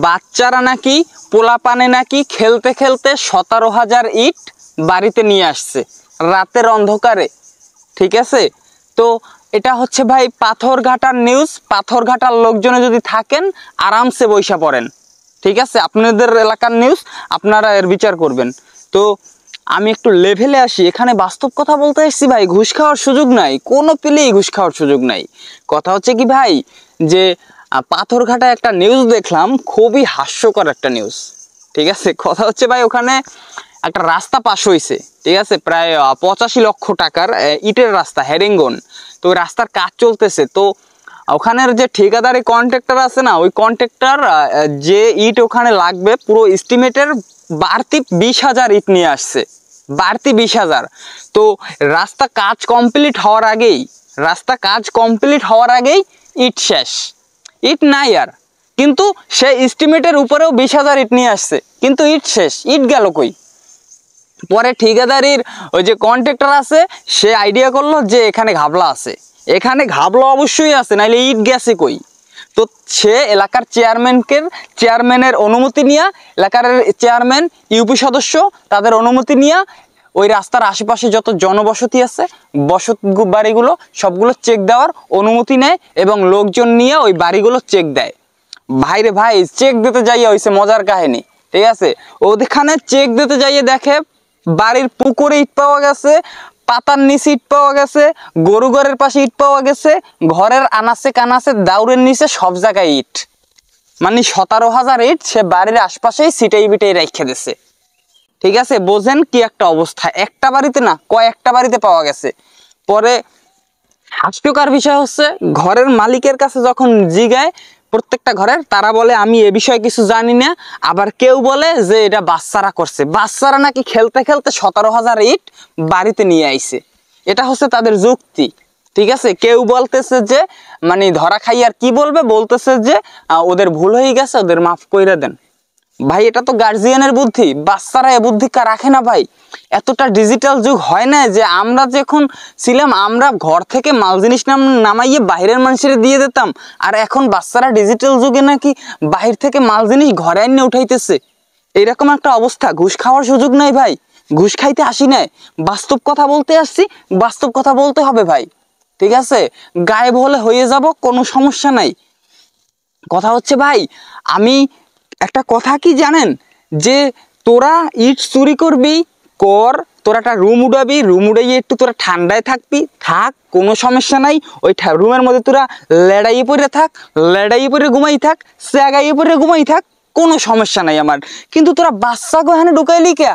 বাচ্চারা নাকি পোলাপানে নাকি খেলতে খেলতে 17,000 ইট বাড়িতে নিয়ে আসছে রাতের অন্ধকারে। ঠিক আছে, তো এটা হচ্ছে ভাই পাথরঘাটার নিউজ। পাথরঘাটার লোকজনে যদি থাকেন আরামসে বইসা পড়েন। ঠিক আছে, আপনাদের এলাকার নিউজ, আপনারা এর বিচার করবেন। তো আমি একটু লেভেলে আসি। এখানে বাস্তব কথা বলতে এসেছি ভাই, ঘুষ খাওয়ার সুযোগ নাই, কোনো পেলেই ঘুষ খাওয়ার সুযোগ নাই। কথা হচ্ছে কি ভাই, যে পাথরঘাটায় একটা নিউজ দেখলাম, খুবই হাস্যকর একটা নিউজ। ঠিক আছে, কথা হচ্ছে ভাই ওখানে একটা রাস্তা পাশ হয়েছে। ঠিক আছে, প্রায় 85 লক্ষ টাকার ইটের রাস্তা, হেরিঙ্গন। তো ওই রাস্তার কাজ চলতেছে। তো ওখানের যে ঠিকাদারি কন্ট্রাক্টর আছে না, ওই কন্ট্রাক্টর যে ইট ওখানে লাগবে পুরো এস্টিমেটের বাড়তি 20,000 ইট নিয়ে আসছে, বাড়তি 20,000। তো রাস্তা কাজ কমপ্লিট হওয়ার আগেই ইট শেষ, ইট নাই আর। কিন্তু সে এস্টিমেটের উপরেও 20,000 ইট নিয়ে আসছে, কিন্তু ইট শেষ, ইট গেল কই? পরে ঠিকাদারির ওই যে কন্ট্রাক্টর আছে, সে আইডিয়া করলো যে এখানে ঘাবলা আছে। এখানে ঘাবলা অবশ্যই আছে, নাইলে ইট গেছে কই? তো সে এলাকার চেয়ারম্যানের অনুমতি নিয়ে, এলাকার চেয়ারম্যান, ইউপি সদস্য, তাদের অনুমতি নিয়ে ওই রাস্তার আশেপাশে যত জনবসতি আছে, বসত বাড়িগুলো সবগুলো চেক দেওয়ার অনুমতি নেয় এবং লোকজন নিয়ে ওই বাড়িগুলো চেক দেয়। ভাইরে ভাই, চেক দিতে যাইয়া হয়েছে মজার কাহিনী। ঠিক আছে, ওখানে চেক দিতে যাইয়ে দেখে বাড়ির পুকুরে ইট পাওয়া গেছে, পাতার নিচে ইট পাওয়া গেছে, গরু ঘরের পাশে ইট পাওয়া গেছে, ঘরের আনাচে কানাচে দাউরের নিচে সব জায়গায় ইট। মানে 17,000 ইট সে বাড়ির আশপাশেই সিটাই বিটাই রেখে দিছে। ঠিক আছে, বোঝেন কি একটা অবস্থা। একটা বাড়িতে না, কয়েকটা বাড়িতে পাওয়া গেছে। পরে হাস্যকর বিষয় হচ্ছে, ঘরের মালিকের কাছে যখন জিগায় প্রত্যেকটা ঘরের, তারা বলে আমি এ বিষয়ে কিছু জানি না। আবার কেউ বলে যে এটা বাচ্চারা করছে, বাচ্চারা নাকি খেলতে খেলতে 17,000 ইট বাড়িতে নিয়ে আইছে। এটা হচ্ছে তাদের যুক্তি। ঠিক আছে, কেউ বলতেছে যে মানে ধরা খাই, আর কি বলবে, বলতেছে যে ওদের ভুল হয়ে গেছে, ওদের মাফ কইরা দেন। ভাই এটা তো গার্জিয়ানের বুদ্ধি, বাচ্চারা এ বুদ্ধি রাখে না ভাই। এতটা ডিজিটাল যুগ হয় না যে আমরা যখন ছিলাম, আমরা ঘর থেকে মাল জিনিস নামাইয়ে বাইরের মানুষের দিয়ে দিতাম, আর এখন বাচ্চারা ডিজিটাল যুগে নাকি বাহির থেকে মাল জিনিস ঘরে এনে উঠাইতেছে। এইরকম একটা অবস্থা। ঘুষ খাওয়ার সুযোগ নাই ভাই, ঘুষ খাইতে আসি নাই, বাস্তব কথা বলতে আসছি, বাস্তব কথা বলতে হবে ভাই। ঠিক আছে, গায়েব হলে হয়ে যাব, কোনো সমস্যা নাই। কথা হচ্ছে ভাই, আমি একটা কথা কি জানেন, যে তোরা ইট চুরি করবি কর, তোরা একটা রুম উড়াবি, রুম উড়াইয়ে একটু তোরা ঠান্ডায় থাকবি, থাক, কোনো সমস্যা নাই। ওই রুমের মধ্যে তোরা লেড়াইয়ে পড়ে থাক, লেড়াইয়ে পড়ে ঘুমাই থাক, স্যাগাইয়ে পড়ে ঘুমাই থাক, কোনো সমস্যা নাই আমার। কিন্তু তোরা বাচ্চাকে এখানে ঢুকাইলি কে?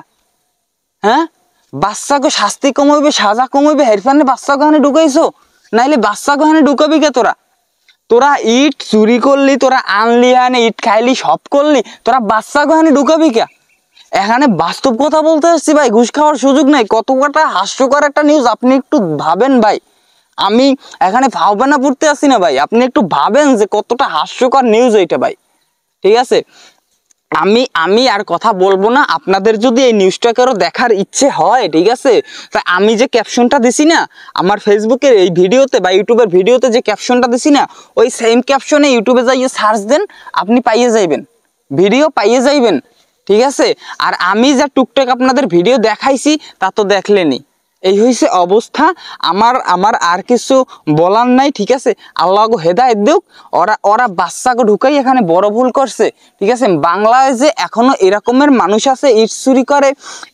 হ্যাঁ, বাচ্চাকে শাস্তি কমাইবে, সাজা কমাইবে, হেরফানে বাচ্চাকে এখানে ঢুকাইছো, নাইলে বাচ্চাকে এখানে ঢুকাবি কে? তোরা ইট চুরি করলি, তোরা আনলি, হানে ইট খাইলি, সব করলি, তোরা বাচ্চা গোহানি ঢুকাবি কে? এখানে বাস্তব কথা বলতে আসছি ভাই, ঘুষ খাওয়ার সুযোগ নাই। কত কটা হাস্যকর একটা নিউজ, আপনি একটু ভাবেন ভাই। আমি এখানে ভাবনা পড়তে আসি না ভাই, আপনি একটু ভাবেন যে কতটা হাস্যকর নিউজ এইটা ভাই। ঠিক আছে, আমি আর কথা বলবো না। আপনাদের যদি এই নিউজটাকেও দেখার ইচ্ছে হয়, ঠিক আছে, তা আমি যে ক্যাপশনটা দিছি না আমার ফেসবুকের এই ভিডিওতে বা ইউটিউবের ভিডিওতে, যে ক্যাপশনটা দিছি না, ওই সেম ক্যাপশনে ইউটিউবে যাইয়ে সার্চ দেন, আপনি পাইয়ে যাইবেন, ভিডিও পাইয়ে যাইবেন। ঠিক আছে, আর আমি যা টুকটাক আপনাদের ভিডিও দেখাইছি তা তো দেখলেনি। এই হইছে অবস্থা। আমার আর কিছু বলার নাই। ঠিক আছে, আল্লাহ গো হেদায়েত দেউক। ওরা বাচ্চাকে ঢুকাই এখানে বড় ভুল করছে। ঠিক আছে, বাংলায় যে এখনো এরকমের মানুষ আছে ইট চুরি করে,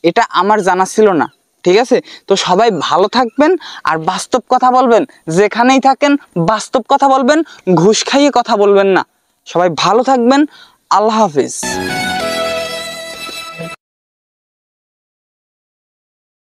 এটা আমার জানা ছিল না। ঠিক আছে, তো সবাই ভালো থাকবেন আর বাস্তব কথা বলবেন, যেখানেই থাকেন বাস্তব কথা বলবেন, ঘুষ খাইয়ে কথা বলবেন না। সবাই ভালো থাকবেন, আল্লাহ হাফিজ।